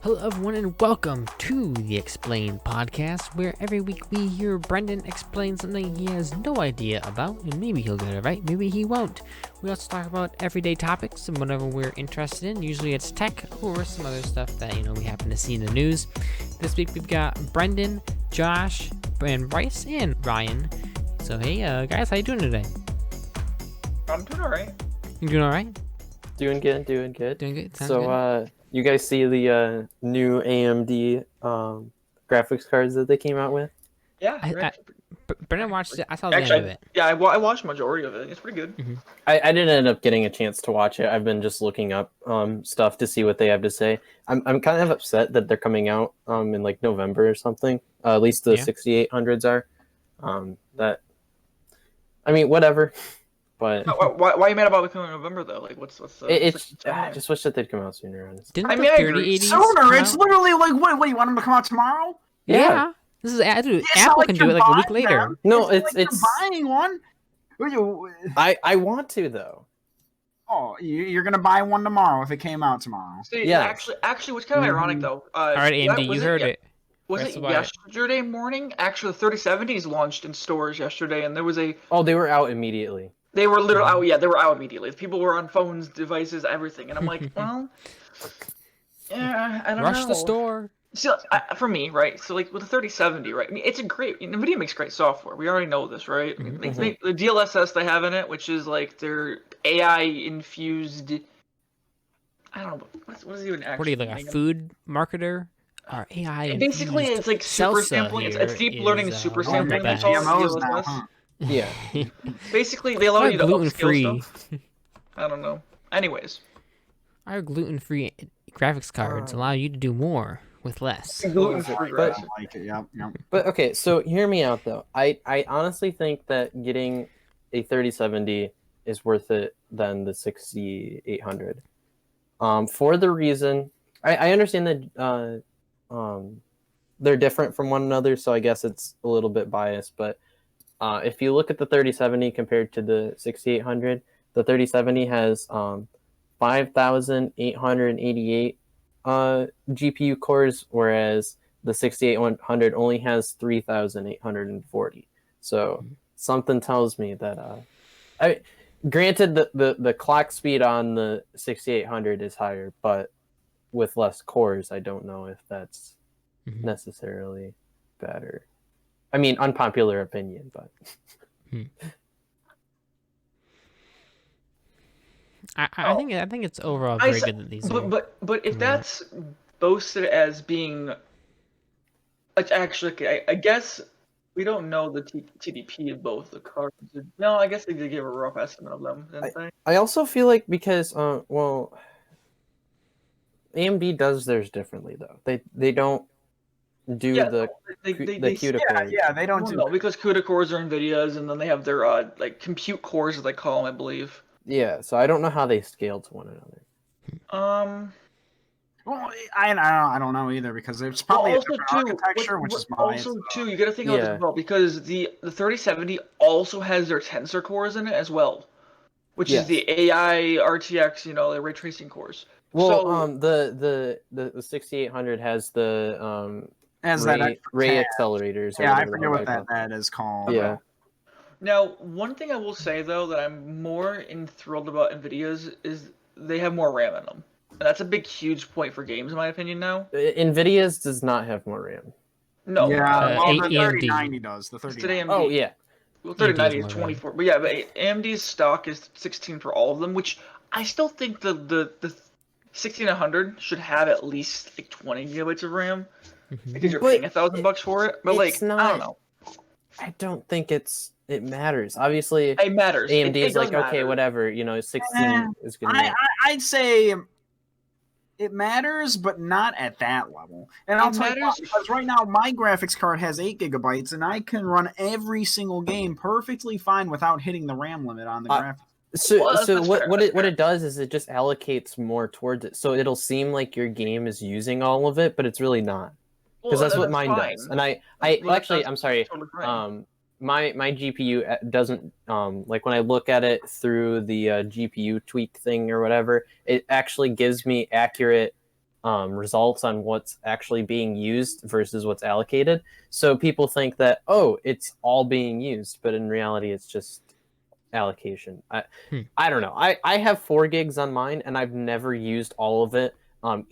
Hello, everyone, and welcome to the Explain podcast, where every week we hear Brendan explain something he has no idea about, and maybe he'll get it right, maybe he won't. We also talk about everyday topics and whatever we're interested in. Usually it's tech or some other stuff that, we happen to see in the news. This week we've got Brendan, Josh, and Bryce, and Ryan. So, hey, guys, how you doing today? I'm doing alright. You doing alright? Doing good. Doing good? Sounds So, good. you guys see the new AMD graphics cards that they came out with? Yeah, Brendan watched it. I saw the end actually, of it. yeah, I watched the majority of it. It's pretty good. I didn't end up getting a chance to watch it. I've been just looking up stuff to see what they have to say. I'm kind of upset that they're coming out in like November or something. At least the 6800s are. Whatever. But Why are you mad about it coming in November though? Like, what's I just wish that they'd come out sooner. Honestly. Didn't I the mean, I agree. 3080s Sooner? come It's out? literally like, what, you want them to come out tomorrow? Yeah. This is dude, It's not Apple like can do you're it like a week buying later. them. No, it's it's you're buying one. I want to though. Oh, you're gonna buy one tomorrow if it came out tomorrow. See, Yeah. actually, what's kind of ironic though. All right, AMD, you heard it. Was That's it why- yesterday morning? Actually, the 3070s launched in stores yesterday, and there was Oh, they were out immediately. they were literally out. Yeah, they were out immediately. People were on phones, devices, everything, and I'm like, well, yeah, I don't know. Rush the store. So, for me, right? So, like with the 3070, right? I mean, it's a great. NVIDIA makes great software. We already know this, right? I mean, they make the DLSS they have in it, which is like their AI infused. I don't know what is it even actually. What are you, like a food marketer? Or AI? Basically, it's like super salsa sampling. It's deep here learning is, and super oh, sampling. my They call it GMOs now, DLSS. huh? Yeah. Basically, they allow you to gluten upscale free. stuff. I don't know. Anyways, Our gluten-free graphics cards allow you to do more with less. gluten-free, But- right? I like it. Yep. But okay, so hear me out though. I honestly think that getting a 3070 is worth it than the 6800. For the reason I understand that they're different from one another, so I guess it's a little bit biased. But if you look at the 3070 compared to the 6800, the 3070 has 5,888 GPU cores, whereas the 6800 only has 3,840. So something tells me that granted the clock speed on the 6800 is higher, but with less cores, I don't know if that's necessarily better. I mean, unpopular opinion, but I think it's overall very good that these are. But if that's boasted as being, actually, I guess we don't know the TDP of both the cards. No, I guess they did give a rough estimate of them, didn't they? I also feel like because AMD does theirs differently though. They don't do the CUDA cores. Yeah, they don't do. No, because CUDA cores are NVIDIA's, and then they have their like compute cores, as they call them, I believe. Yeah, so I don't know how they scale to one another. Well, I don't know either because it's probably a different architecture, which is biased. Also, too, you got to think about this as well, because the 3070 also has their tensor cores in it as well, which is the AI RTX, the ray tracing cores. Well, so, the 6800 has the As ray, that ray accelerators. Yeah, I forget what that is called. Yeah. Now, one thing I will say though that I'm more enthralled about NVIDIA's is they have more RAM in them. And that's a big, huge point for games, in my opinion. Now, NVIDIA's does not have more RAM. No. Yeah, well, the AMD. 3090 does. The It's 3090. AMD. Oh yeah. Well, 3090 is AMD is 24. But yeah, but AMD's stock is 16 for all of them, which I still think the 1600 should have at least like 20 gigabytes of RAM because you're paying $1,000 for it. But like, not, I don't know. I don't think it matters. Obviously, It matters. AMD It is like, does okay, matter. whatever. 16 is gonna. I'd say it matters, but not at that level. And I'll tell you why, because right now my graphics card has 8 gigabytes, and I can run every single game perfectly fine without hitting the RAM limit on the graphics. So that's what fair, what that's it what fair. it does is it just allocates more towards it. So it'll seem like your game is using all of it, but it's really not. Because that's what mine fine. does. And I Well, actually, that's I'm sorry. totally fine. My GPU doesn't like when I look at it through the GPU tweak thing or whatever, it actually gives me accurate results on what's actually being used versus what's allocated. So people think that, oh, it's all being used, but in reality, it's just allocation. I don't know. I have 4 gigs on mine, and I've never used all of it.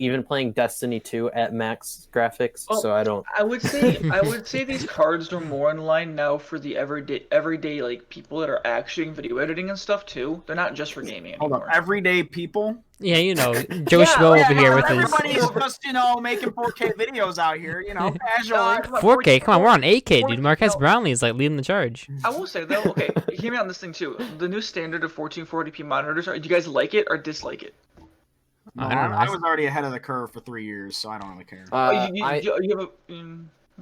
Even playing Destiny 2 at max graphics, so I don't. I would say these cards are more in line now for the everyday like people that are actually doing video editing and stuff too. They're not just for gaming Hold anymore. up, everyday people. Yeah, you know, Joe Schmo over here with his everybody's just making 4K videos out here, casually. 4K. Come on, we're on 8K, dude. Marquez Brownlee is like leading the charge. I will say though, okay, hear me on this thing too. The new standard of 1440p monitors. Do you guys like it or dislike it? No, I was already ahead of the curve for 3 years, so I don't really care.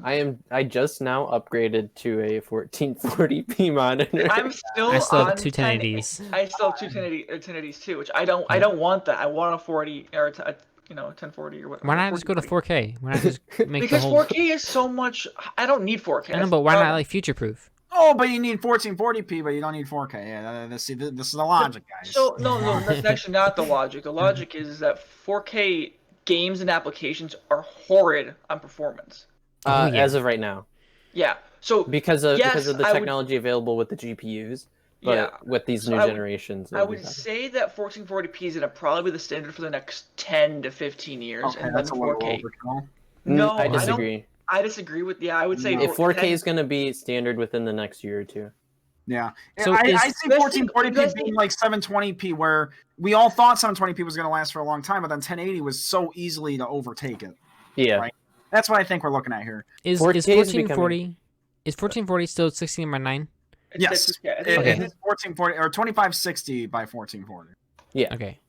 I just now upgraded to a 1440p monitor. I still have two 1080s. I still have two 1080s too, which I don't want that. I want a 40 or 1040 or whatever. Why not just go to 4K? Why not just make because the whole... 4K is so much. I don't need 4K. I know, but why not like future proof? Oh, but you need 1440p, but you don't need 4K. Yeah, this is the logic, guys. So no, that's actually not the logic. The logic is that 4K games and applications are horrid on performance. As of right now. Yeah. So because of the technology available with the GPUs, but with these new generations. I would say that 1440p is gonna probably be the standard for the next 10 to 15 years, okay, and that's then a 4K. No, I disagree. I disagree with. Yeah, I would say if 4K is going to be standard within the next year or two. Yeah, so I see 1440p being like 720p, where we all thought 720p was going to last for a long time, but then 1080 was so easily to overtake it. Yeah, right? That's what I think we're looking at here. Is 1440 still 16:9? Yes, it is 1440 or 2560 by 1440. Yeah. Okay.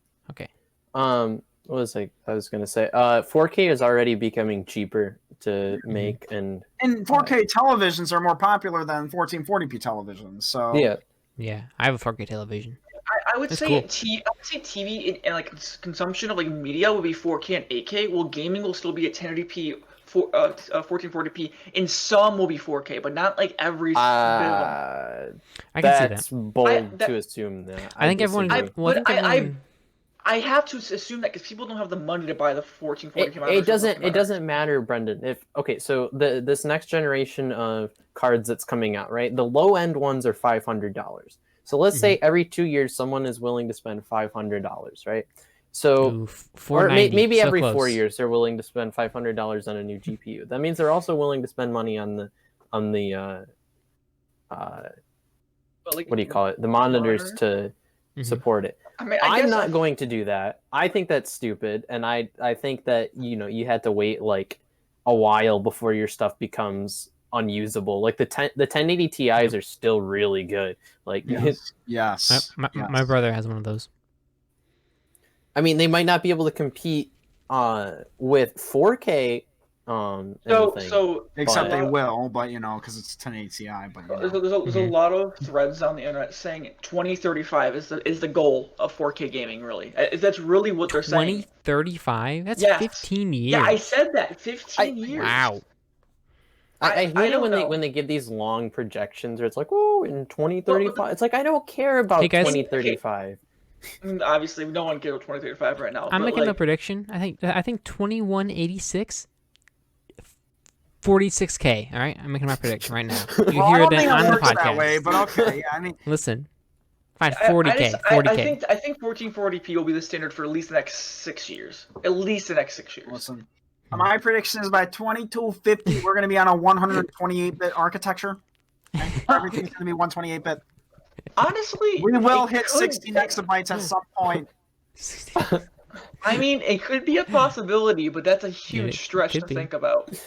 What was I was going to say? 4K is already becoming cheaper to make, and 4K televisions are more popular than 1440p televisions. So yeah, I have a 4K television. I would say TV and like consumption of like media will be 4K and 8K. Well, gaming will still be at 1080p, 1440p, and some will be 4K, but not like every. I can see that. That's bold to assume that. I think everyone. I have to assume that because people don't have the money to buy the 1440p. It doesn't matter, Brendan. So this next generation of cards that's coming out, right? The low end ones are $500. So let's say every 2 years someone is willing to spend $500, right? So or maybe every 4 years they're willing to spend $500 on a new GPU. That means they're also willing to spend money on the what do you call it? The monitors to support it. I mean, I'm not going to do that. I think that's stupid, and I think that you had to wait like a while before your stuff becomes unusable. Like the 1080 Ti's are still really good. Like yes. My brother has one of those. I mean, they might not be able to compete with 4K. Except they will, but because it's 1080 Ti. But there's a lot of threads on the internet saying 2035 is the goal of 4K gaming. Really, that's really what they're saying. 2035? That's 15 years. Yeah, I said that 15 years. Wow. I hate it when they give these long projections where it's like, oh, in 2035. It's like I don't care about 2035. Obviously, no one cares about 2035 right now. I'm making a prediction. I think 2186. 46K. All right, I'm making my prediction right now. You hear it on the podcast. That way, but okay, yeah, I mean, listen, fine, 40K. 40K. I think 1440p will be the standard for at least the next 6 years. At least the next 6 years. Listen, my prediction is by 2250, we're going to be on a 128-bit architecture. Everything's going to be 128-bit. Honestly, we will hit 60 exabytes at some point. I mean, it could be a possibility, but that's a huge stretch to think about.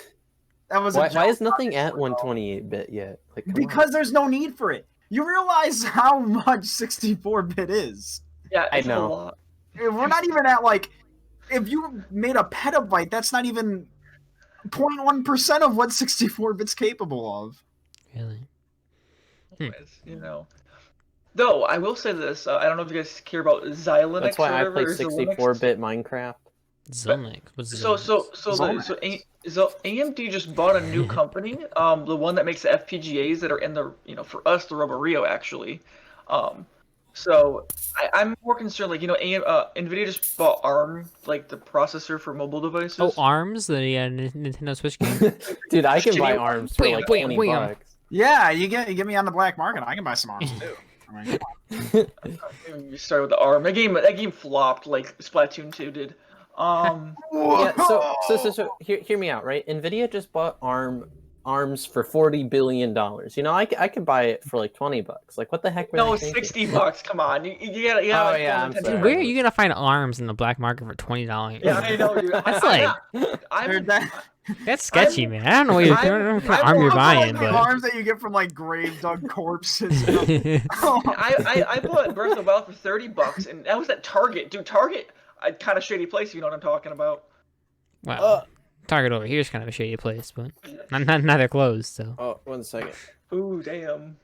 Why is nothing at 128-bit yet? Because there's no need for it. You realize how much 64-bit is. Yeah, I know. A lot. We're not even at if you made a petabyte, that's not even 0.1% of what 64-bit's capable of. Really? Though I will say this, I don't know if you guys care about Xilinx. That's why I play 64-bit Minecraft. Xilinx. What's Xilinx? So AMD just bought a new company, the one that makes the FPGAs that are in the for us the Roborio actually, So I'm more concerned, like Nvidia just bought ARM, like the processor for mobile devices. Oh, ARMS, the Nintendo Switch game. Dude, I can buy Shitty arms for Bam, like bam, 20 bam. bucks. Yeah, you get me on the black market. I can buy some arms too. I mean, You started with the ARM. That game flopped like Splatoon 2 did. Yeah, so hear me out, right? Nvidia just bought arms for $40 billion. You know, I could buy it for like 20 bucks. Like, what the heck were No, they thinking? $60. Come on, you gotta. Oh, yeah, I'm $10. sorry. Dude, where are you gonna find arms in the black market for $20? Yeah, I know, dude. That's like I'm, that's sketchy, man. I don't know what you're I'm- what kind of arm you're I'm buying, the but arms that you get from like grave dug corpses. Oh, I bought Breath of the Wild for $30, and that was at Target, dude. Target, a kind of shady place, if you know what I'm talking about. well, Target over here is kind of a shady place, but not they're closed, so Oh, 1 second. Ooh, damn.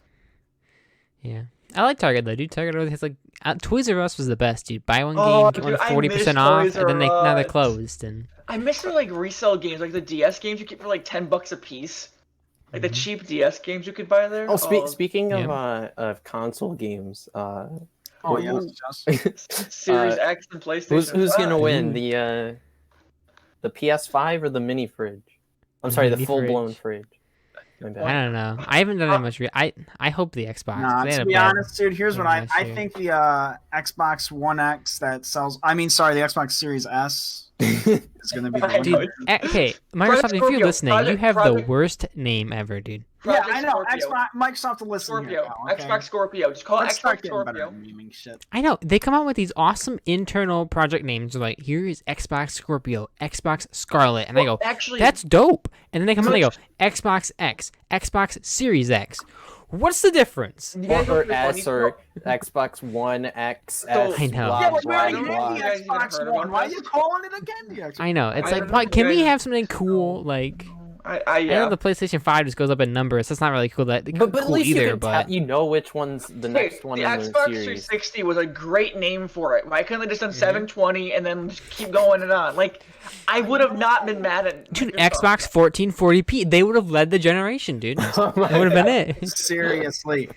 yeah. I like Target though, dude. Target always has like Toys R Us was the best, dude. Buy one Oh, game, get dude, I one miss 40% off, Toys and then R now they're Us. closed. And I miss their like resale games, like the DS games you get for like $10 a piece, like the cheap DS games you could buy there. Oh, speaking Yeah. of console games, oh yeah, Series X and PlayStation. who's gonna 5. win, the PS5 or the mini fridge? I'm sorry, the Mini full-blown fridge. fridge. My I bad. don't know. I haven't done that much. I hope the Xbox. Nah, They had to a be bad- honest, dude, here's what game I last year. think the Xbox One X that sells. I mean, sorry, the Xbox Series S is going to be the I one. know. Dude, okay, Microsoft, if you're Scorpio, listening, you have the Project- worst name ever, dude. Yeah, Project I know. Scorpio. Xbox, Microsoft will listen here Scorpio. now, okay? Xbox Scorpio. Just call it Let's start Xbox getting better Scorpio. at naming shit. I know they come out with these awesome internal project names. They're like, here is Xbox Scorpio, Xbox Scarlet, and I go, Actually, that's dope. And then they come and they go, Xbox X, Xbox Series X. What's the difference? you guys know Or what's funny? S or Xbox One X. So- S, I know. blah, Yeah, but we blah, already don't blah. had the know if you guys Xbox even heard One. about Why are this. you calling it again the Xbox? I know. It's I like, don't why, know, can we guys. have something cool? Like, I I know the PlayStation 5 just goes up in numbers. That's not really cool. That But at cool least either. you can But you know which one's the next one the in the Xbox series. 360 was a great name for it. Why couldn't they just done Mm-hmm. 720 and then just keep going and on? Like, I would have not been mad at. dude, Microsoft. Xbox 1440p, they would have led the generation, dude. Oh my That would have been God. it. Seriously,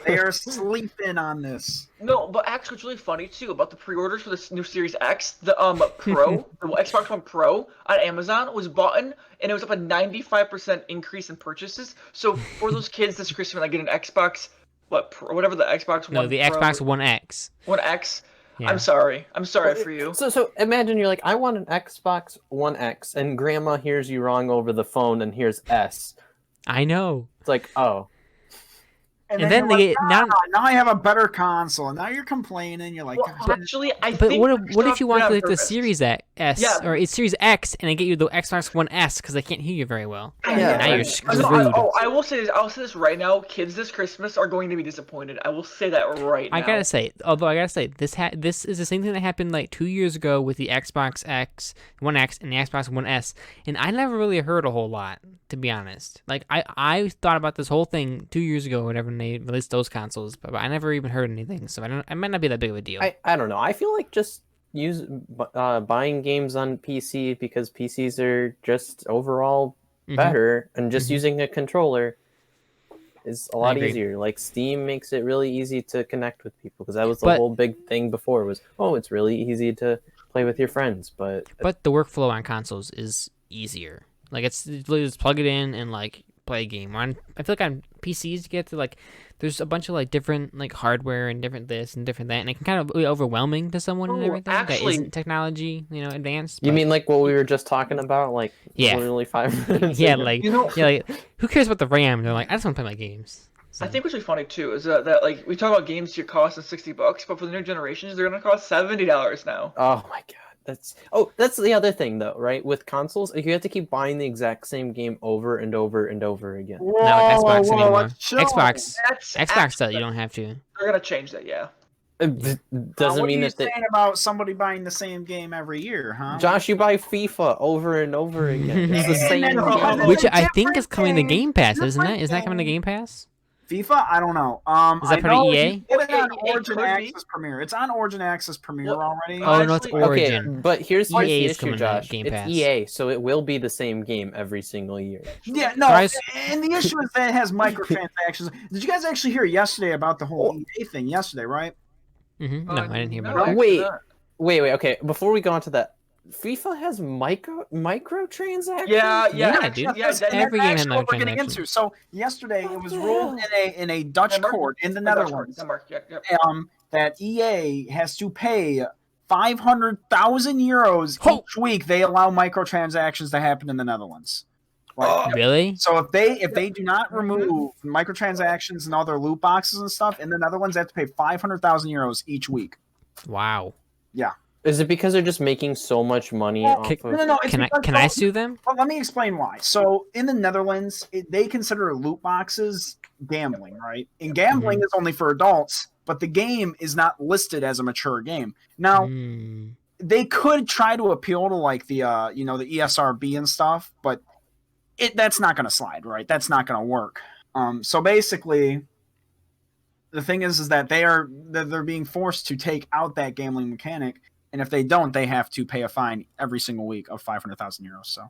they are sleeping on this. No, but actually, it's really funny too about the pre-orders for this new Series X. The Pro, the Xbox One Pro on Amazon was bought in, and it was up a 95% increase in purchases. So for those kids this Christmas, I get an Xbox, whatever the Xbox No, One. the Pro, Xbox One X. One X. Yeah. I'm sorry for you. So imagine you're like, I want an Xbox One X, and Grandma hears you wrong over the phone, and here's S. I know. It's like, oh, And then you're they like, get now. now I have a better console. And now you're complaining. You're like, Well, "God, actually, I But think what if Microsoft you did want it on like the purpose. Series S Yeah. or it's Series X and they get you the Xbox One S because they can't hear you very well? Yeah, now you're right. screwed. I will say this. I'll say this right now. Kids this Christmas are going to be disappointed. I will say that right now. I gotta say, this is the same thing that happened like 2 years ago with the Xbox One X and the Xbox One S, and I never really heard a whole lot, to be honest. Like I thought about this whole thing 2 years ago, whenever they released those consoles, but I never even heard anything, so I might not be that big of a deal. I don't know. I feel like just buying games on PC because PCs are just overall Mhm. better, and just Mhm. using a controller is a lot agree. easier. Like Steam makes it really easy to connect with people, because that was the But- whole big thing before was, oh, it's really easy to play with your friends, but But the workflow on consoles is easier. Like it's literally just plug it in and like play a game. I feel like on PCs you get to like there's a bunch of like different like hardware and different this and different that, and it can kind of be overwhelming to someone and Oh, everything that actually- isn't technology, advanced. you but- mean like what we were just talking about, like Yeah. literally 5 minutes yeah, ago? like You know- yeah, like who cares about the RAM? They're like I just want to play my games. So, I think what's really funny too is that like we talk about games here costing $60, but for the new generations they're gonna cost $70 now. Oh my god, that's the other thing though, right? With consoles, you have to keep buying the exact same game over and over and over again. whoa, not with Xbox whoa, anymore. let's chill. Xbox though you don't have to. They're gonna change that, yeah. It What doesn't are mean you that they... saying about somebody buying the same game every year, huh? Josh, you buy FIFA over and over again. It's the And same then- game. Which It's a I think is different coming to game. Game Pass, isn't Different it? Isn't that coming to game. Game Pass? FIFA? I don't know. Is that I part of know if EA? you get it on It Origin could be. Access Premier. It's on Origin Access Premier Well, already. Oh no, it's Actually- Okay, Origin. but here's EA the is issue, coming to Josh. Game It's Pass. EA, so it will be the same game every single year. Yeah, no, Bryce- and the issue is that it has microtransactions. Did you guys actually hear yesterday about the whole EA thing yesterday, right? No, I didn't hear no, about that. actually Wait. not. Wait. Okay. Before we go on to that, FIFA has microtransactions. Yeah, Yeah, dude. yeah. Every game has actually what we're getting microtransactions. into. So yesterday it What was the ruled hell? in a Dutch Denmark? court in the Denmark, Netherlands Denmark, yep. that EA has to pay 500,000 euros Ho! each week. They allow microtransactions to happen in the Netherlands. Right. Really? So if they do not remove microtransactions and all their loot boxes and stuff in the Netherlands, they have to pay 500,000 euros each week. Wow. Is it because they're just making so much money Well, off of? No. It's because Can I sue them? Well, let me explain why. So in the Netherlands, they consider loot boxes gambling, right? And gambling is only for adults, but the game is not listed as a mature game. Now, they could try to appeal to like the the ESRB and stuff, but that's not going to slide, right? That's not going to work. So basically, the thing is that they're being forced to take out that gambling mechanic, and if they don't, they have to pay a fine every single week of 500,000 euros. So.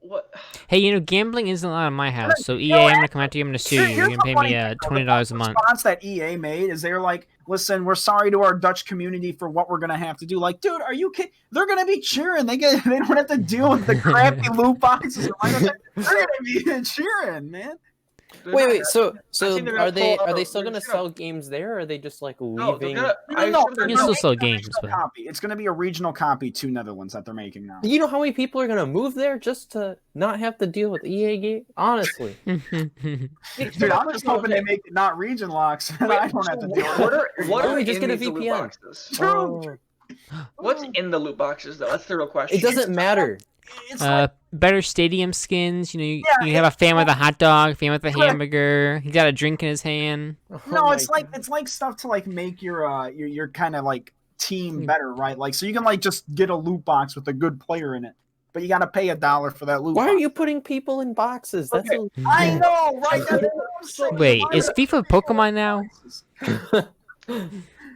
What? Hey, gambling isn't allowed in my house, so EA, I'm gonna come after you. I'm gonna sue you. You're gonna pay me $20 a month. The response that EA made is they're like, "Listen, we're sorry to our Dutch community for what we're gonna have to do." Like, dude, are you kidding? They're gonna be cheering. They don't have to deal with the crappy loot boxes. They're gonna be cheering, man. Wait. So think they're are gonna pull they out still a- gonna they're sell games there, or are they just like leaving? No, You can still sell a games, regional but copy. It's gonna be a regional copy to Netherlands that they're making now. You know how many people are gonna move there just to not have to deal with EA game? Honestly, Dude, I'm just hoping they make it not region locks, and I don't have to deal with it. What Why don't are we just in get a these loot VPN? boxes? Oh, What's in the loot boxes though? That's the real question. it doesn't matter. It's like, better stadium skins. You have a fan with a hot dog, a fan with a hamburger. He got a drink in his hand. no, it's like stuff to like make your kind of like team better, right? Like so you can like just get a loot box with a good player in it, but you got to pay $1 for that loot. Why box. are you putting people in boxes? That's Okay. I know, right? That's what I'm saying. Wait, Why is are- FIFA Pokemon now?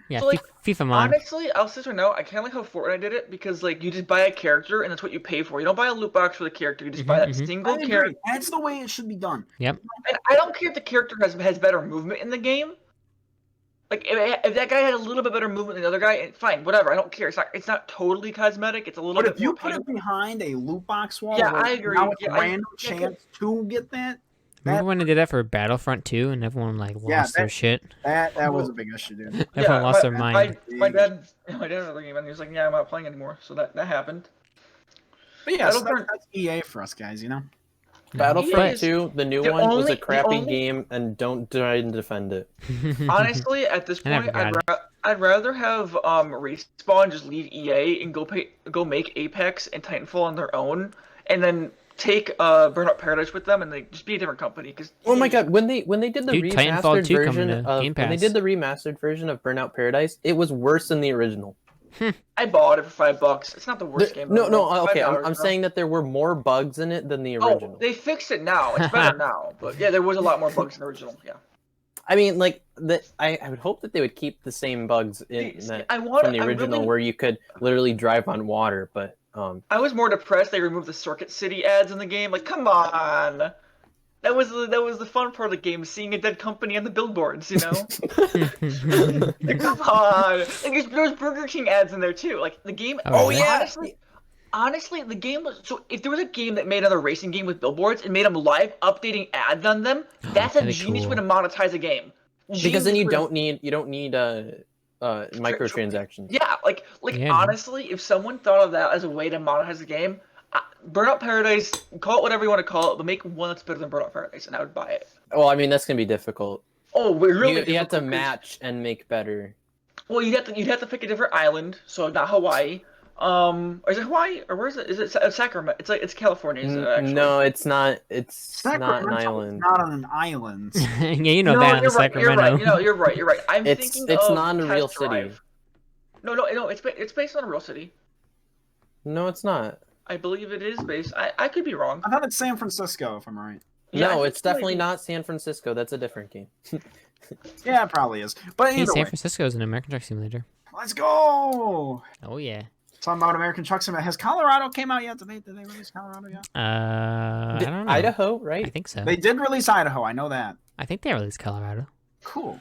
Yeah, So, like, FIFA Mon. Honestly, I'll say right now, I kind of like how Fortnite did it because like you just buy a character and that's what you pay for. You don't buy a loot box for the character. You just buy that I single agree. character. That's the way it should be done. And I don't care if the character has better movement in the game. Like if that guy had a little bit better movement than the other guy, fine, whatever. I don't care. It's not totally cosmetic. It's a little But bit if you more put it behind a loot box wall, Yeah, where I agree. Now it's Yeah, random I- chance to get that. Remember when they did that for Battlefront 2 and everyone lost their shit? That was a big issue, dude. Everyone lost their mind. My dad had another game and he was like, "Yeah, I'm not playing anymore." So that happened. But yeah, so Battlefront- that's EA for us guys, you know. Battlefront But 2, the new the one, was only- a crappy the only- game, and don't try and defend it. Honestly, at this I never point, got I'd rather have Respawn just leave EA and go make Apex and Titanfall on their own, and then take Burnout Paradise with them, and they just be a different company. Cause Oh my god, when they did the Dude, Titanfall remastered 2 coming version to of Game when they Pass. did the remastered version of Burnout Paradise, it was worse than the original. I bought it for $5. It's not the worst game. No, in the no, world. okay, $5, I'm no. saying that there were more bugs in it than the original. Oh, they fixed it now. It's better now. But yeah, there was a lot more bugs in the original. Yeah. I mean, like I would hope that they would keep the same bugs in See, that I want- from the I original, really- where you could literally drive on water. But I was more depressed they removed the Circuit City ads in the game. Like, come on. That was the fun part of the game, seeing a dead company on the billboards, you know? Like, come on. Like, there's Burger King ads in there too. Like the game. Oh, yeah. Honestly, the game was so. If there was a game that made another racing game with billboards and made them live updating ads on them, that's a that'd be genius cool. way to monetize a game. because then Genius you way to- don't need microtransactions. Yeah, like Yeah. honestly, if someone thought of that as a way to monetize the game, Burnout Paradise, call it whatever you want to call it, but make one that's better than Burnout Paradise, and I would buy it. Well, I mean that's gonna be difficult. Oh, we really You have to difficult 'cause- match and make better. Well, you'd have to pick a different island, so not Hawaii. Or is it Hawaii or where is it? Is it Sacramento? It's California. Is it actually? No, it's not. It's not an Sacramento's island. not on an island. Yeah, you know No, that in you're right. You're Sacramento. right. You're right. You're right. I'm It's thinking it's of not a real Test city. Drive. No. It's based on a real city. No, it's not. I believe it is based. I could be wrong. I thought it's San Francisco, if I'm right. Yeah, I No, think it's definitely maybe- not San Francisco. That's a different game. Yeah, it probably is. But Hey, either San way, Francisco is an American Truck Simulator. let's go. Oh yeah. Talking about American Truck Simulator. Has Colorado came out yet? Did they release Colorado yet? I don't know. Idaho, I right? think so. They did release Idaho. I know that. I think they released Colorado. Cool.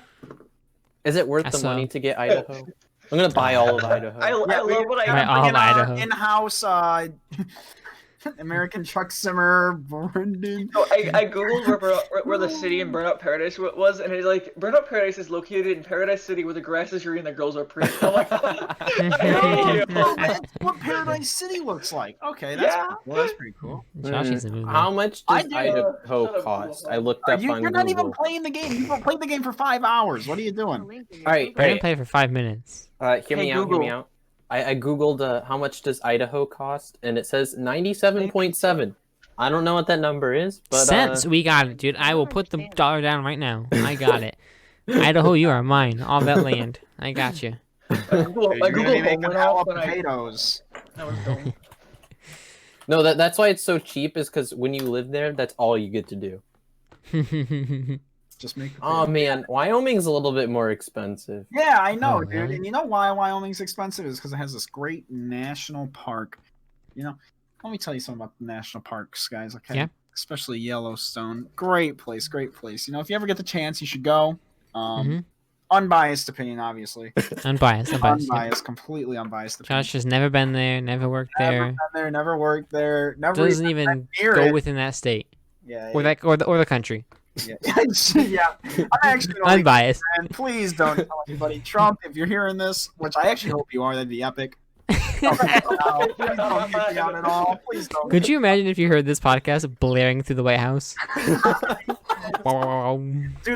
Is it worth the money to get Idaho? I'm gonna buy all of Idaho. I love what Buy all of Idaho. In-house American Chuck Zimmer, Brendan. So I googled where the city in Burnout Paradise was, and it's like Burnout Paradise is located in Paradise City, where the grass is green and the girls are pretty. I'm like, That's what Paradise City looks like. Okay, that's pretty cool. Joshy's a movie. How much does Shut Idaho up, cost? Google. I looked up on You're Google. not even playing the game. You've played the game for 5 hours. What are you doing? All right, Brandon played for 5 minutes. hear me out. I googled how much does Idaho cost, and it says 97.7. I don't know what that number is, but Cents, we got it, dude. I will put the dollar down right now. I got it. Idaho, you are mine. All that land, I got you. I Googled home went off, and potatoes. that was dumb. no, that's why it's so cheap. Is because when you live there, that's all you get to do. Just make. Oh man, Wyoming's a little bit more expensive. Yeah, I know, Oh, dude. really? And you know why Wyoming's expensive is because it has this great national park. You know, let me tell you something about the national parks, guys. Okay. Yeah. Especially Yellowstone. Great place, great place. You know, if you ever get the chance, you should go. Unbiased opinion, obviously. Unbiased. Unbiased, completely unbiased opinion. Josh has never been there, never worked Never there, been there, never worked there, never doesn't even near go it. within that state Yeah, or that or the country. yeah. Yeah. I'm actually gonna leave Unbiased. And please don't tell anybody. Trump, if you're hearing this, which I actually hope you are, that'd be epic. Please don't kick me out at all. Please don't. Could you imagine if you heard this podcast blaring through the White House? Dude,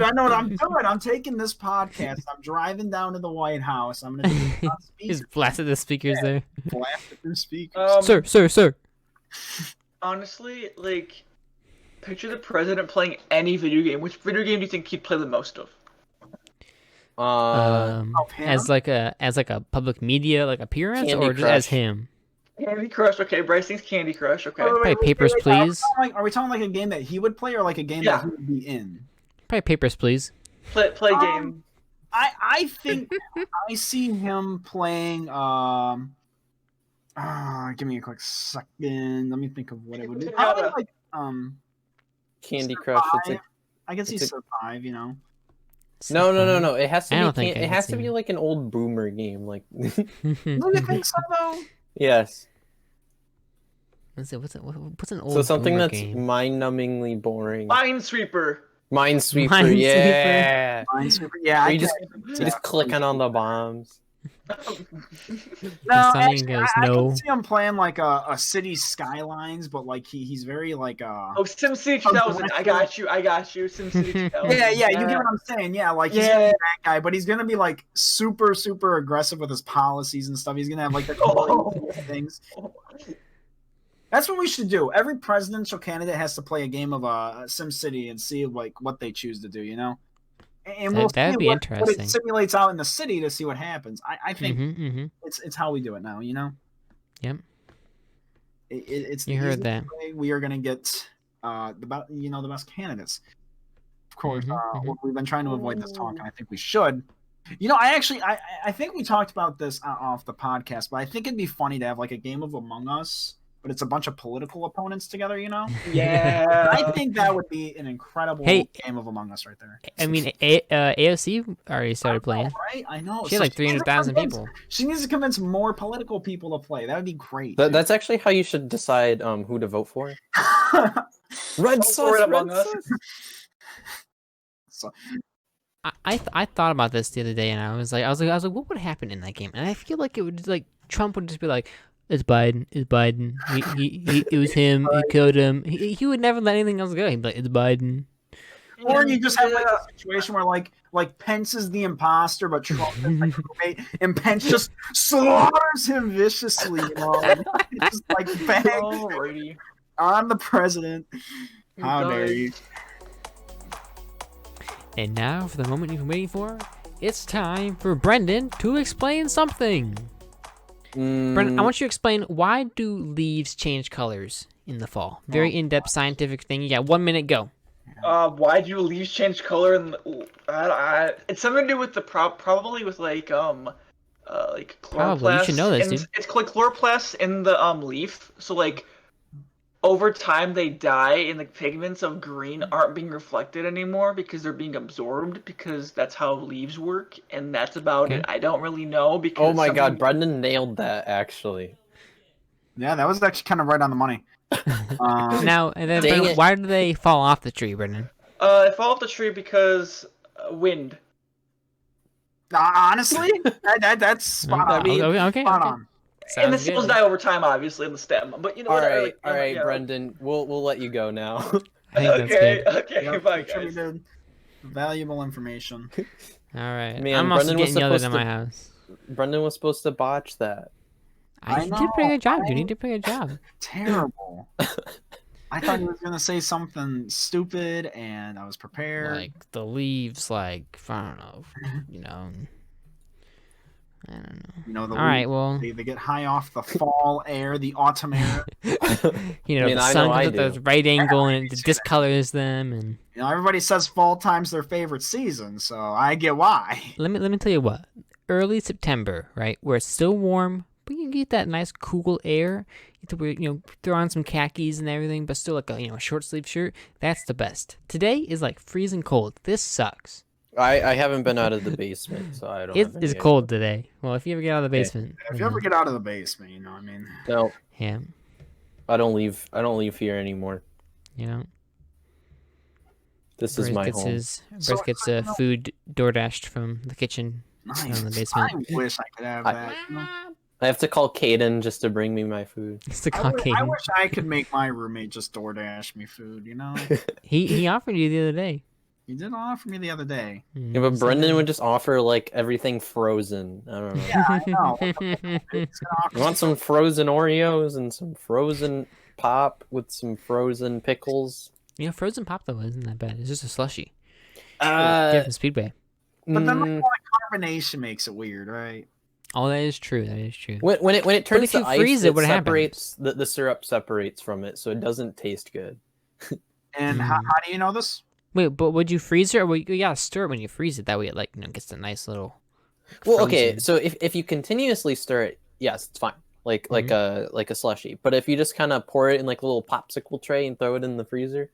I know what I'm doing. I'm taking this podcast. I'm driving down to the White House. I'm gonna do it on speaker. Just blasted the speakers there. Blast it through speakers. Sir. Honestly, like, picture the president playing any video game. Which video game do you think he'd play the most of? As like a public media like appearance, Candy or just as Crush. him? Candy Crush. Okay, Bryce thinks Candy Crush. Okay. Probably Papers, Please. Are we talking like a game that he would play or like a game that he would be in? Probably Papers, Please. Play game. I think I see him playing. Give me a quick second. Let me think of what it would be. Probably like Candy Crush. It's Survive. like I can see Survive. You know. no. It has to I be. don't think I It can has see to be it. like an old boomer game. Like Do you think so though? yes. What's an old So something boomer that's game? mind-numbingly boring. Minesweeper. Minesweeper. Minesweeper. Yeah. Minesweeper. Yeah, You just clicking on the bombs. No, Something actually, goes, I no. can see him playing like a city skylines, but like he's very like Oh, SimCity 2000. I got you. SimCity 2000. yeah, you get what I'm saying. Yeah, like he's gonna be that guy, but he's gonna be like super aggressive with his policies and stuff. He's gonna have like the things. That's what we should do. Every presidential candidate has to play a game of SimCity and see like what they choose to do. You know, and we'll That'd see be what interesting. it simulates out in the city to see what happens. I think it's how we do it now. You know. Yep. It's You the heard easiest that. way we are gonna get the best candidates. Of course, we've been trying to avoid this talk, and I think we should. You know, I think we talked about this off the podcast, but I think it'd be funny to have like a game of Among Us, but it's a bunch of political opponents together, you know? Yeah. I think that would be an incredible game of Among Us right there. I mean, AOC already started playing. Right? I know. She had like 300,000 people. She needs to convince more political people to play. That would be great. That's actually how you should decide who to vote for. Red sauce. Among Us. So, I thought about this the other day, and I was like, what would happen in that game? And I feel like it would like Trump would just be like, it's Biden. It was him. He killed him. He would never let anything else go. He'd be like, it's Biden. or you just have like a situation where like Pence is the imposter, but Trump is like the roommate, and Pence just slaughters him viciously. You know, just like bang Alrighty. on the president. How dare you? And now, for the moment you've been waiting for, it's time for Brendan to explain something. Brendan, I want you to explain, why do leaves change colors in the fall? Very in-depth scientific thing. You got 1 minute, go. Why do leaves change color? And it's something to do with the probably with like chloroplasts. Probably, you should know this, dude. It's like chloroplasts in the leaf. So like over time they die and the pigments of green aren't being reflected anymore because they're being absorbed because that's how leaves work, and that's about Okay. it. I don't really know because Oh my God, Brendan nailed that actually. Yeah, that was actually kind of right on the money. Now, and then, Dang Brendan, it. why do they fall off the tree, Brendan? It fall off the tree because wind. Honestly, that's spot on. Okay. Spot on. And the Sounds cells good. die over time, obviously, in the stem. But All right, like, all right, yeah, Brendan. We'll let you go now. I think that's okay, good. okay, Yep, bye guys. contributed valuable information. All right. Man, I'm also Brendan was getting yelled at supposed in to- my house. Brendan was supposed to botch that. I You did a pretty know, good job, dude. right? You did a pretty good job. Terrible. I thought he was gonna say something stupid, and I was prepared. Like the leaves, like I don't know, you know. I don't know. You know, the All right, leaves, well, they get high off the fall air, the autumn air. you know, I mean, the I sun know I comes at do. the right angle and it see that. discolors them. And You know, everybody says fall time's their favorite season, so I get why. let me tell you what. Early September, right, where it's still warm, but you get that nice cool air. You have to wear, throw on some khakis and everything, but still like a short sleeve shirt. That's the best. Today is like freezing cold. This sucks. I haven't been out of the basement, so I don't. It have any is idea. cold today. Well, if you ever get out of the Okay. basement, If you ever get out of the basement, I mean, No, yeah, I don't leave. I don't leave here anymore. This is my home. Bryce gets food door dashed from the kitchen down in the basement. I wish I could have that. I have to call Caden just to bring me my food. It's the I Caucasian. wish I could make my roommate just DoorDash me food, He offered you the other day. He did offer me the other day. Yeah, but Brendan would just offer like everything frozen. I don't know. Yeah, I know. He's gonna offer You want some frozen Oreos and some frozen pop with some frozen pickles? Frozen pop though isn't that bad. It's just a slushy. Uh, Different Speedway. But then mm, all the carbonation makes it weird, right? Oh, that is true. That is true. when it turns if you to ice, freeze it, what separates the syrup separates from it, so it doesn't taste good. And how do you know this? Wait, but would you freeze it, or you gotta stir it when you freeze it? That way, it gets a nice little. Well, okay, frozen- so if you continuously stir it, yes, it's fine. Like a slushy. But if you just kind of pour it in like a little popsicle tray and throw it in the freezer,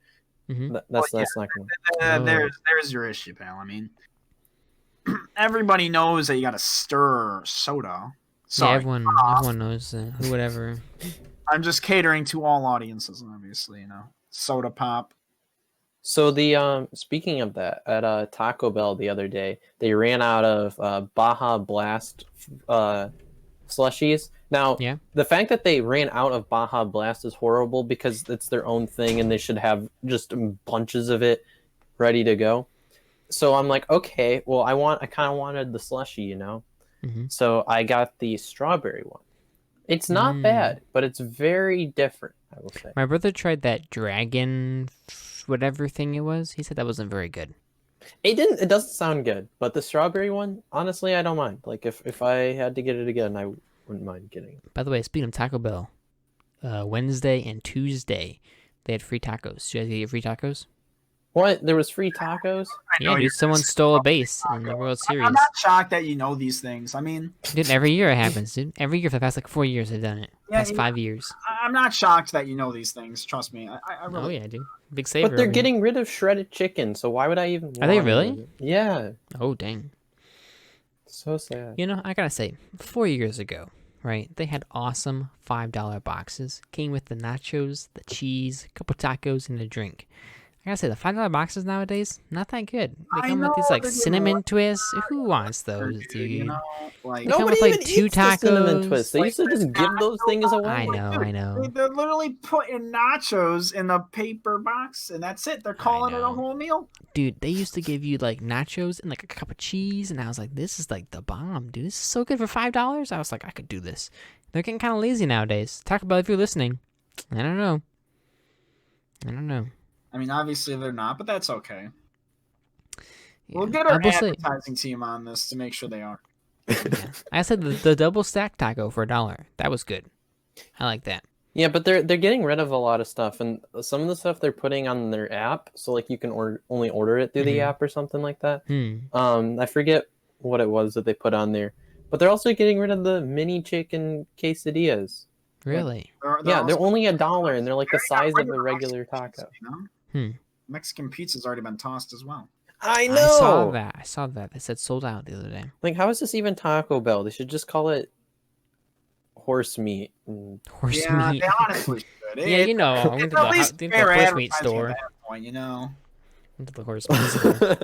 Mhm. that's yeah. not gonna. Oh. There's your issue, pal. I mean, everybody knows that you got to stir soda. Yeah, Sorry, everyone knows. Whatever. I'm just catering to all audiences, obviously. Soda pop. So the speaking of that, at Taco Bell the other day, they ran out of Baja Blast slushies. Now, Yeah. the fact that they ran out of Baja Blast is horrible because it's their own thing and they should have just bunches of it ready to go. So I'm like, okay, well, I kind of wanted the slushy, Mhm. So I got the strawberry one. It's not bad, but it's very different, I will say. My brother tried that dragon, whatever thing it was. He said that wasn't very good. It doesn't sound good, but the strawberry one, honestly, I don't mind. Like if I had to get it again, I wouldn't mind getting it. By the way, speaking of Taco Bell, Wednesday and Tuesday they had free tacos. Did you guys get your free tacos? What? There was free tacos? Yeah, dude, someone stole a base in the World Series. I'm not shocked that you know these things. I mean, Dude, every year it happens, dude. Every year for the past 4 years they've done it. Yeah, Past 5 years. I'm not shocked that you know these things. Trust me. I really. Oh yeah, dude. Big saver. But they're over here. getting rid of shredded chicken, so why would I even Are they want really? it? Yeah. Oh dang. So sad. I gotta say, 4 years ago, right? They had awesome $5 boxes. Came with the nachos, the cheese, a couple tacos, and a drink. I gotta say, the $5 boxes nowadays, not that good. They I come with these know, like they're getting cinnamon twists. Who wants those, dude? Like, No. come with, Nobody like, even 2 eats the cinnamon tacos. twist. They used to just give those things away. I know. They're literally putting nachos in a paper box, and that's it. They're calling it a know. whole meal. Dude, they used to give you like nachos and like a cup of cheese, and I was like, this is like the bomb, dude. This is so good for $5. I was like, I could do this. They're getting kind of lazy nowadays. Taco Bell, if you're listening, I don't know. I mean, obviously they're not, but that's okay. Yeah. We'll get our I will say, advertising team on this to make sure they are. yeah. I said the double stack taco for $1. That was good. I like that. Yeah, but they're getting rid of a lot of stuff, and some of the stuff they're putting on their app, so like you can only order it through the app or something like that. I forget what it was that they put on there, but they're also getting rid of the mini chicken quesadillas. Really? Yeah, they're also only $1, and they're like the got size of a regular regular Mexican taco. pizza, you know? Hmm. Mexican pizza's already been tossed as well. I I saw know. that. I saw that. They said sold out the other day. Like, how is this even Taco Bell? They should just call it horse meat. Horse Yeah, meat. they honestly should. Yeah, you know, I went It's to at least the fair horse meat advertising store. at that point, you know? Went to the horse meat store.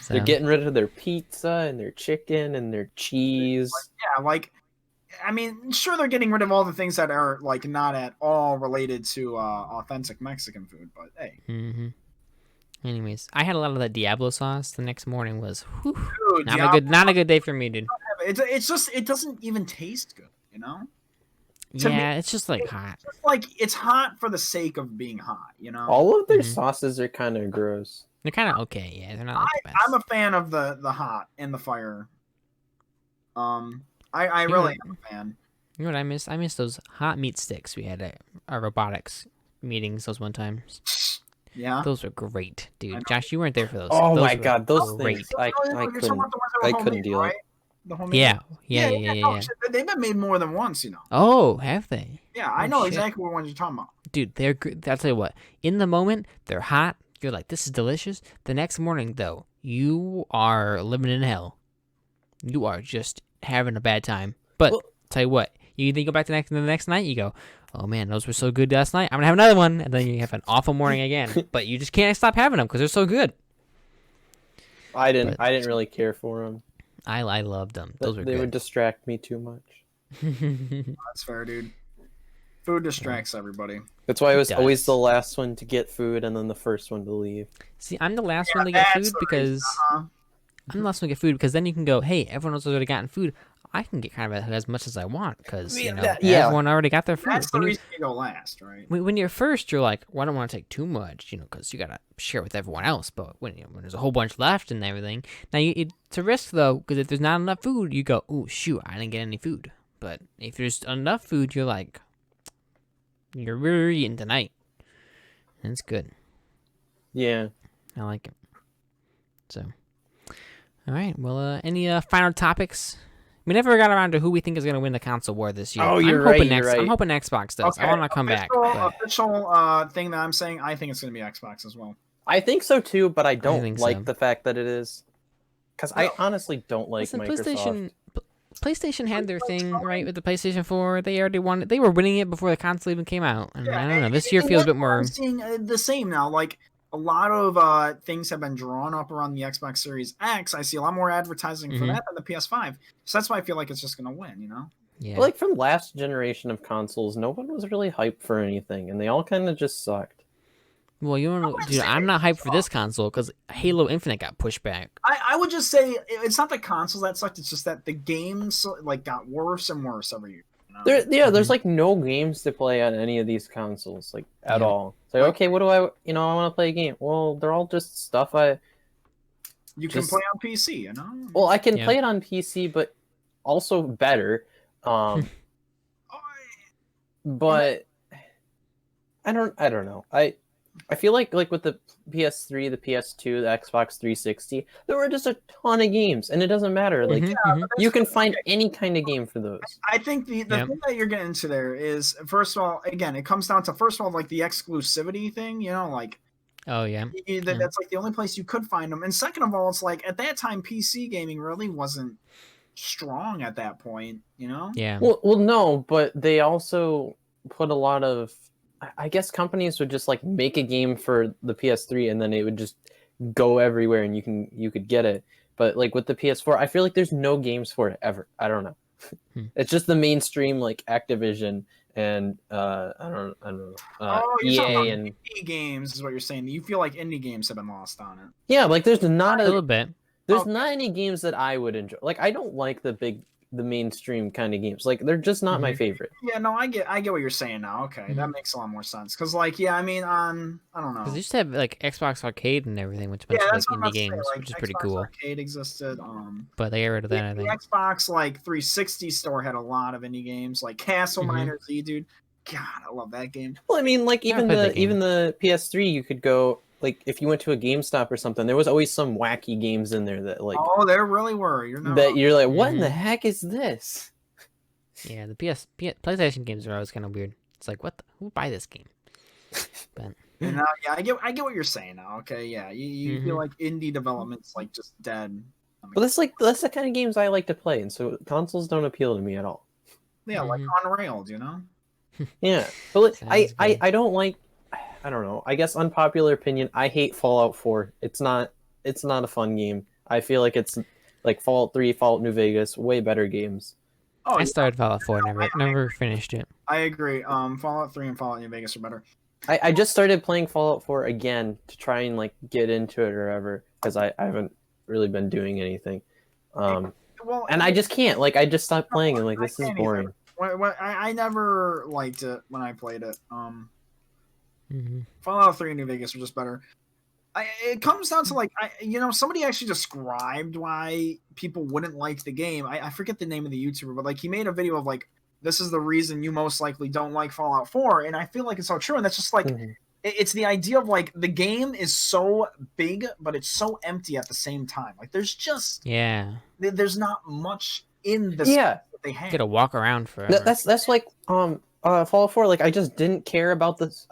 So, They're getting rid of their pizza and their chicken and their cheese. Yeah, like, I mean, sure, they're getting rid of all the things that are like not at all related to authentic Mexican food, but hey, hmm Anyways, I had a lot of that Diablo sauce. The next morning was whew, dude, not a good day for me, dude. it's just it doesn't even taste good, you know? To Yeah, me, it's just like hot. It's like it's hot for the sake of being hot, you know? All of their Mhm. sauces are kind of gross. They're kind of okay. Yeah, they're not like the best. I'm a fan of the hot and the fire. I You really know- am a fan. You know what I miss? I miss those hot meat sticks we had at our robotics meetings those one time. Yeah. Those were great, I dude. know. Josh, you weren't there for those. Oh Those my were god, those great. things! I You're talking couldn't. about the ones that were I couldn't homemade, deal right? it. The homemade Yeah, ones? yeah. no, shit, they've been made more than once, you know. Oh, have they? Yeah, I Oh, know shit. exactly what ones you're talking about. Dude, they're good. I'll tell you what. In the moment, they're hot. You're like, this is delicious. The next morning, though, you are living in hell. You are just having a bad time. But Well- tell you what, you then go back the next night. You go, oh man, those were so good last night. I'm gonna have another one, and then you have an awful morning again. But you just can't stop having them because they're so good. I didn't But- really care for them. I loved them. Those were They would good. distract me too much. That's fair, dude. Food distracts everybody. That's why I was does. always the last one to get food and then the first one to leave. See, I'm the last one to get That's food the because reason, uh-huh. I'm the last one to get food because then you can go, hey, everyone else has already gotten food. I can get kind of as much as I want because you know everyone already got their food. That's the When you- reason you go last, right? when you're first, you're like, well, I don't want to take too much, you know, because you gotta share with everyone else. But when there's a whole bunch left and everything, now it's a risk though, because if there's not enough food, you go, oh shoot, I didn't get any food. But if there's enough food, you're like, you're really eating tonight, and it's good. Yeah. I like it. So, all right. Well, any final topics? We never got around to who we think is going to win the console war this year. Oh, you're I'm hoping right, you're right. I'm hoping Xbox does. I want to come back. But Official thing that I'm saying, I think it's going to be Xbox as well. I think so too, but I don't think like so. the fact that it is. Because I honestly don't like listen, Microsoft. PlayStation had their thing right with the PlayStation 4. They already won it. They were winning it before the console even came out. And I don't know. This year feels a bit more. I'm seeing the same now. Like a lot of things have been drawn up around the Xbox Series X. I see a lot more advertising for Mhm. that than the PS5. So that's why I feel like it's just going to win. You know? Yeah. But, like from last generation of consoles, no one was really hyped for anything, and they all kind of just sucked. Well, you know, dude, I'm not hyped for this console because Halo Infinite got pushed back. I would just say it's not the consoles that sucked. It's just that the games like got worse and worse every year. You know? There's like no games to play on any of these consoles, like at Yeah. all. It's like, okay, what do I want to play a game? Well, they're all just stuff You just- can play on PC. You know? Well, I can Yeah. play it on PC, but also better. But I don't know. I feel like with the PS3, the PS2, the Xbox 360, there were just a ton of games, and it doesn't matter. Like Mhm, mhm. you can find any kind of game for those. I think the Yep. thing that you're getting into there is, first of all, again, it comes down to, first of all, like the exclusivity thing, you know, like Oh yeah. that's like the only place you could find them. And second of all, it's like at that time, PC gaming really wasn't strong at that point, you know? Yeah. Well, no, but they also put a lot of. I guess companies would just like make a game for the PS3, and then it would just go everywhere, and you could get it. But like with the PS4, I feel like there's no games for it ever. I don't know. It's just the mainstream like Activision and I don't know You're talking about EA and indie games is what you're saying. You feel like indie games have been lost on it. yeah, like there's not A little bit. there's Okay. not any games that I would enjoy. Like I don't like the mainstream kind of games. Like they're just not my favorite. Yeah, no, I get what you're saying now. Okay, that makes a lot more sense. Because like, yeah, I mean, I don't know. Because they used to have like Xbox Arcade and everything, which bunch Yeah, of like that's what I'm indie about to say, games, like, which is pretty Xbox cool. Arcade existed. But they got rid of that, I The think. Xbox like 360 store had a lot of indie games, like Castle Miner Z, dude. God, I love that game. Well, I mean, like Yeah, I even played the that game. even the PS3, you could go like if you went to a GameStop or something, there was always some wacky games in there that like Oh, there really were. You're not that wrong. you're like, what in the heck is this? Yeah, the PlayStation games are always kind of weird. It's like, who would buy this game? But And yeah, I get what you're saying now. Okay, yeah, you feel like indie development's like just dead. But that's the kind of games I like to play, and so consoles don't appeal to me at all. Yeah, like on rails, you know. Yeah, but Sounds good. I don't like. I don't know. I guess unpopular opinion. I hate Fallout 4. It's not a fun game. I feel like it's like Fallout 3, Fallout New Vegas, way better games. Oh, I yeah, started Fallout 4, never finished it. I agree. Fallout 3 and Fallout New Vegas are better. I just started playing Fallout 4 again to try and like get into it or whatever because I haven't really been doing anything. Well, and I just can't. Like I just stopped playing and like this is boring. I never liked it when I played it. Fallout 3 and New Vegas are just better. It comes down to like somebody actually described why people wouldn't like the game. I forget the name of the YouTuber, but like he made a video of like, this is the reason you most likely don't like Fallout 4, and I feel like it's so true. And that's just like it's the idea of like the game is so big, but it's so empty at the same time. Like there's just there's not much in the that they have. You gotta walk around forever. That's like Fallout 4. Like I just didn't care about this.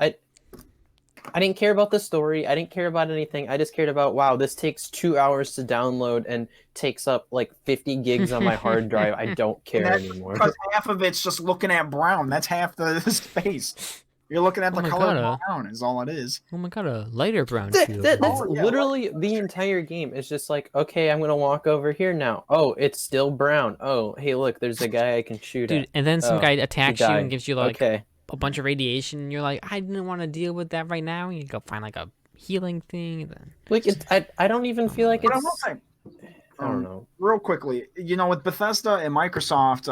I didn't care about the story. I didn't care about anything. I just cared about, wow, this takes 2 hours to download and takes up like 50 gigs on my hard drive. I don't care anymore. Because half of it's just looking at brown. That's half the space. You're looking at the color brown is all it is. Oh my god, a lighter brown. That's literally the entire game. It's just like, okay, I'm going to walk over here now. Oh, it's still brown. Oh, hey, look, there's a guy I can shoot at. And then some guy attacks you and gives you like a bunch of radiation. And you're like, I didn't want to deal with that right now. You go find like a healing thing. And then... Like, I don't even feel like it's... I don't know. Real quickly, with Bethesda and Microsoft,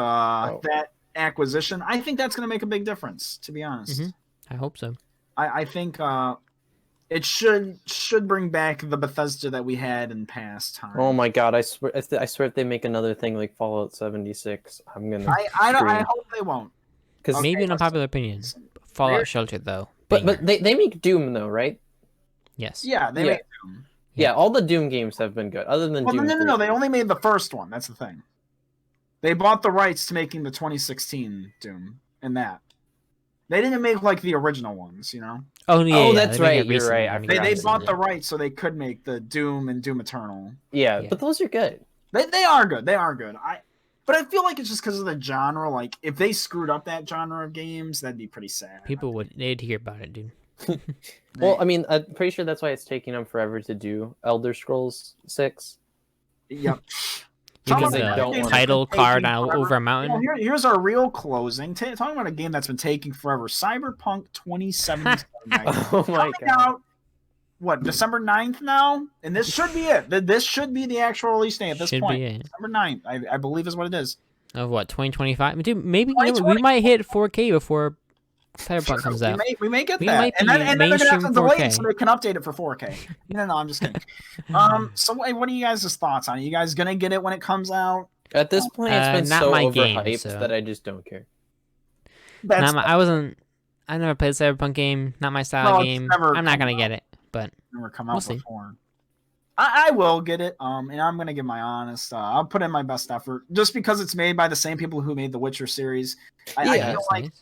that acquisition, I think that's going to make a big difference, to be honest. I hope so. I think it should bring back the Bethesda that we had in past times. Oh my god! I swear if they make another thing like Fallout 76, I'm gonna. I hope they won't. Because maybe an unpopular opinion, Fallout Shelter though. But they make Doom though, right? Yes. Yeah, they make Doom. Yeah, all the Doom games have been good, other than Doom. No. They only made the first one. That's the thing. They bought the rights to making the 2016 Doom and that. They didn't make like the original ones, Oh yeah. Oh, that's right. You're right. They bought the rights so they could make the Doom and Doom Eternal. Yeah, but those are good. They are good. They are good. But I feel like it's just because of the genre. Like if they screwed up that genre of games, that'd be pretty sad. They'd hear about it, dude. Well, I mean, I'm pretty sure that's why it's taking them forever to do Elder Scrolls 6. Yep. Because they don't title card over a mountain. Here's our real closing. Talking about a game that's been taking forever. Cyberpunk 2077. Oh my god. Out, what, December 9th now? And this should be it. This should be the actual release date at this point. December 9th, I believe is what it is. Of what, 2025? Dude, maybe we might hit 4K before Cyberpunk comes out. We may get that. And then they're going to have to delay it so they can update it for 4K. No, I'm just kidding. So what are you guys' thoughts on it? You guys going to get it when it comes out? At this point, it's been so overhyped that I just don't care. I never played a Cyberpunk game. Not my style of game. I'm not going to get it, but never come out before. I will get it, and I'm going to give my honest. I'll put in my best effort, just because it's made by the same people who made the Witcher series. I feel like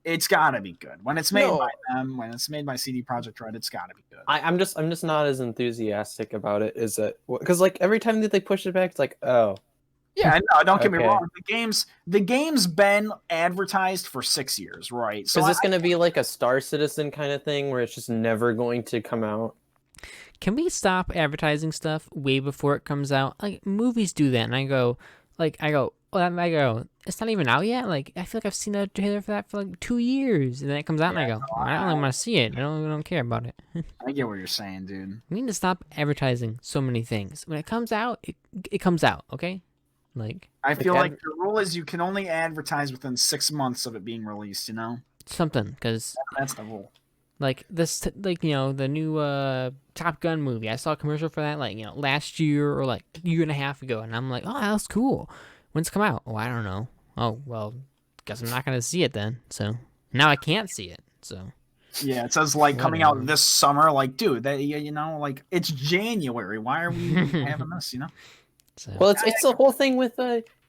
it's got to be good. When it's made by them, when it's made by CD Projekt Red, it's got to be good. I'm just not as enthusiastic about it. Is it because like every time that they push it back, it's like, oh. Yeah, no, don't get me wrong. The game's been advertised for 6 years, right? So is this going to be like a Star Citizen kind of thing where it's just never going to come out? Can we stop advertising stuff way before it comes out? Like movies do that, and I go, it's not even out yet. Like I feel like I've seen a trailer for that for like 2 years, and then it comes out, and I go, I don't really want to see it. I don't care about it. I get what you're saying, dude. We need to stop advertising so many things. When it comes out, it comes out. Okay. Like I feel like the rule is you can only advertise within 6 months of it being released. Something, because that's the rule. Like this, the new Top Gun movie. I saw a commercial for that, last year or like a year and a half ago, and I'm like, oh, that's cool. When's it come out? Oh, I don't know. Oh, well, guess I'm not gonna see it then. So now I can't see it. So yeah, it says like coming out this summer. Like, dude, that like it's January. Why are we having this? So. Well, it's the whole thing with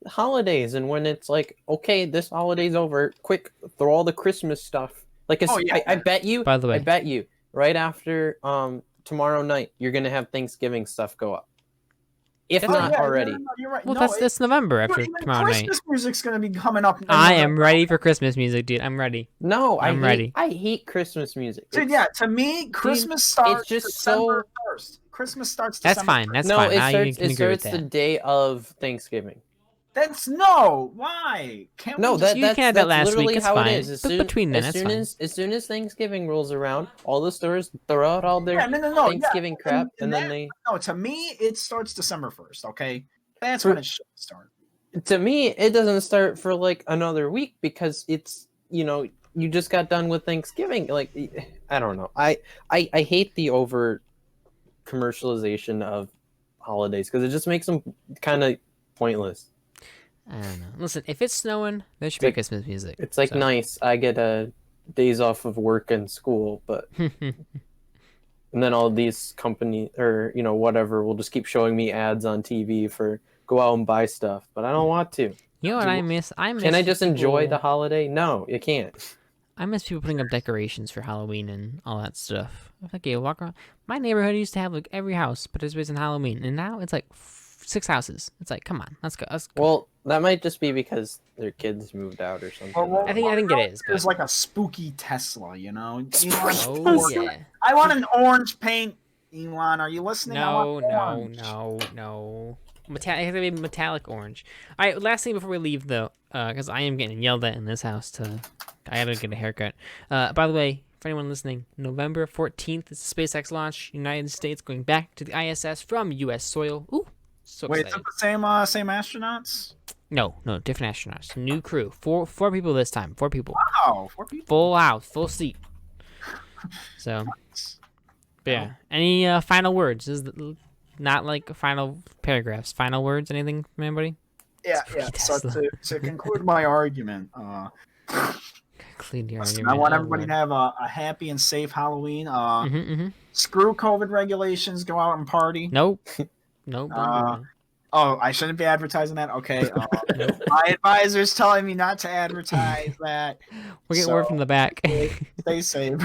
holidays, and when it's like, okay, this holiday's over, quick, throw all the Christmas stuff. Like, I bet you. By the way, I bet you right after tomorrow night, you're gonna have Thanksgiving stuff go up, if not already. No, you're right. well, No, that's November after even tomorrow night. Christmas music's gonna be coming up. I am ready for Christmas music, dude. I'm ready. No, I'm ready. I hate Christmas music. Dude, yeah, to me, Christmas starts just December 1st. Christmas starts That's December fine. 1st. That's no, fine. it Now starts. you can It agree with starts the that. day of Thanksgiving. That's no. Why? Can't No, we just... You can have that last literally week. It's how fine. it is. But between then, that's fine. As soon as Thanksgiving rolls around, all the stores throw out all their Thanksgiving crap, and then they. No, to me, it starts December 1st. Okay, that's when it should start. To me, it doesn't start for like another week because it's you just got done with Thanksgiving. Like, I don't know. I hate the over commercialization of holidays because it just makes them kind of pointless. I don't know. Listen, if it's snowing, there should be Christmas music. It's like nice. I get days off of work and school, but and then all these companies or whatever will just keep showing me ads on TV for go out and buy stuff, but I don't want to. You know what I miss? Can I just enjoy the holiday? No, you can't. I miss people putting up decorations for Halloween and all that stuff. Like, you walk around. My neighborhood used to have like every house participates in Halloween, and now it's like 6 houses. It's like, come on, let's go. Well, that might just be because their kids moved out or something. Well, I think it is. There's like a spooky Tesla, Elon, Oh yeah. I want an orange paint. Elon, are you listening? No. It has to be metallic orange. All right, last thing before we leave, though, because I am getting yelled at in this house. I gotta get a haircut. By the way, for anyone listening, November 14th is the SpaceX launch. United States going back to the ISS from U.S. soil. Ooh, so Wait, excited. is it the same astronauts? No, different astronauts. New crew. Four people this time. 4 people. Wow, 4 people. Full house, full seat. So, but yeah. Any final words? This is not like final paragraphs. Final words? Anything from anybody? Yeah. So to conclude my argument, Conclude your listen, argument. I want everybody to have a happy and safe Halloween. Mm-hmm. Screw COVID regulations. Go out and party. Nope. Don't do that. Oh, I shouldn't be advertising that? Okay. My advisor's telling me not to advertise that. We're getting word from the back. Stay safe.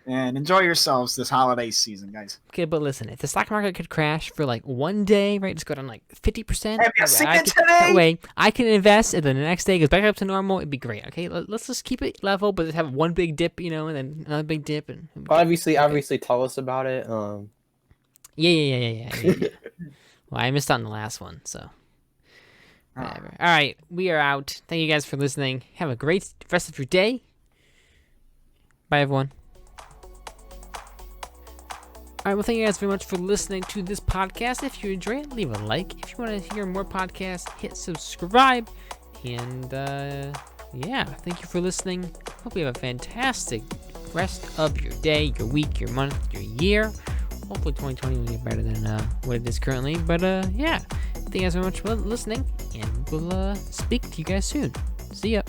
And enjoy yourselves this holiday season, guys. Okay, but listen, if the stock market could crash for like one day, right, just go down like 50%. Have you seen it today? That way, I can invest, and then the next day it goes back up to normal. It'd be great. Okay, let's just keep it level, but just have one big dip, and then another big dip. And Obviously, tell us about it. Yeah. Well, I missed out on the last one, so whatever. All right, we are out. Thank you guys for listening. Have a great rest of your day. Bye, everyone. All right, well, thank you guys very much for listening to this podcast. If you enjoy it, leave a like. If you want to hear more podcasts, hit subscribe. And, yeah, thank you for listening. Hope you have a fantastic rest of your day, your week, your month, your year. Hopefully 2020 will get better than what it is currently. But, yeah, thank you guys very much for listening. And we'll speak to you guys soon. See ya.